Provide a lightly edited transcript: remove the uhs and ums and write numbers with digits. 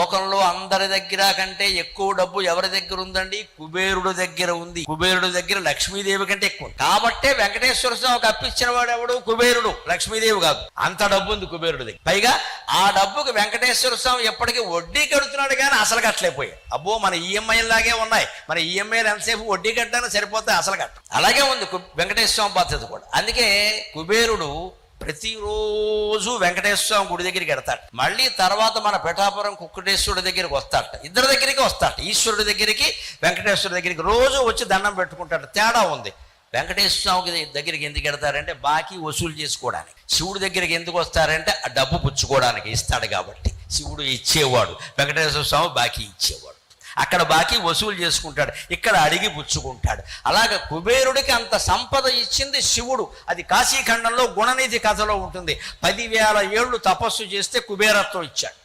లోకంలో అందరి దగ్గర కంటే ఎక్కువ డబ్బు ఎవరి దగ్గర ఉందండి? కుబేరుడు దగ్గర ఉంది. కుబేరుడు దగ్గర లక్ష్మీదేవి కంటే ఎక్కువ. కాబట్టే వెంకటేశ్వర స్వామికి అప్పించిన వాడు ఎవడు? కుబేరుడు, లక్ష్మీదేవి కాదు. అంత డబ్బు ఉంది కుబేరుడు దగ్గర. పైగా ఆ డబ్బుకి వెంకటేశ్వర స్వామి ఎప్పటికీ వడ్డీ కడుతున్నాడు కానీ అసలు కట్టలేకపోయాయి. అబ్బో మన ఈఎంఐ లాగే ఉన్నాయి. మన ఈఎంఐలు ఎంతసేపు వడ్డీ కట్టడానికి సరిపోతే అసలు కట్ట. అలాగే ఉంది వెంకటేశ్వర స్వామి బాధ్యత కూడా. అందుకే కుబేరుడు ప్రతిరోజు వెంకటేశ్వర స్వామి గుడి దగ్గరికి వెడతాడు. మళ్ళీ తర్వాత మన పిఠాపురం కుక్కటేశ్వరుడి దగ్గరికి వస్తాడట. ఇద్దరి దగ్గరికి వస్తాడు. ఈశ్వరుడి దగ్గరికి, వెంకటేశ్వరుడి దగ్గరికి రోజు వచ్చి దండం పెట్టుకుంటాడు. తేడా ఉంది. వెంకటేశ్వర స్వామికి దగ్గరికి ఎందుకు వెడతారంటే బాకీ వసూలు చేసుకోవడానికి. శివుడి దగ్గరికి ఎందుకు వస్తారంటే ఆ డబ్బు పుచ్చుకోవడానికి, ఇస్తాడు కాబట్టి. శివుడు ఇచ్చేవాడు, వెంకటేశ్వర స్వామి బాకీ ఇచ్చేవాడు. అక్కడ బాకీ వసూలు చేసుకుంటాడు, ఇక్కడ అడిగి పుచ్చుకుంటాడు. అలాగే కుబేరుడికి అంత సంపద ఇచ్చింది శివుడు. అది కాశీఖండంలో గుణనిధి కథలో ఉంటుంది. 10,000 ఏళ్ళు తపస్సు చేస్తే కుబేరత్వం ఇచ్చాడు.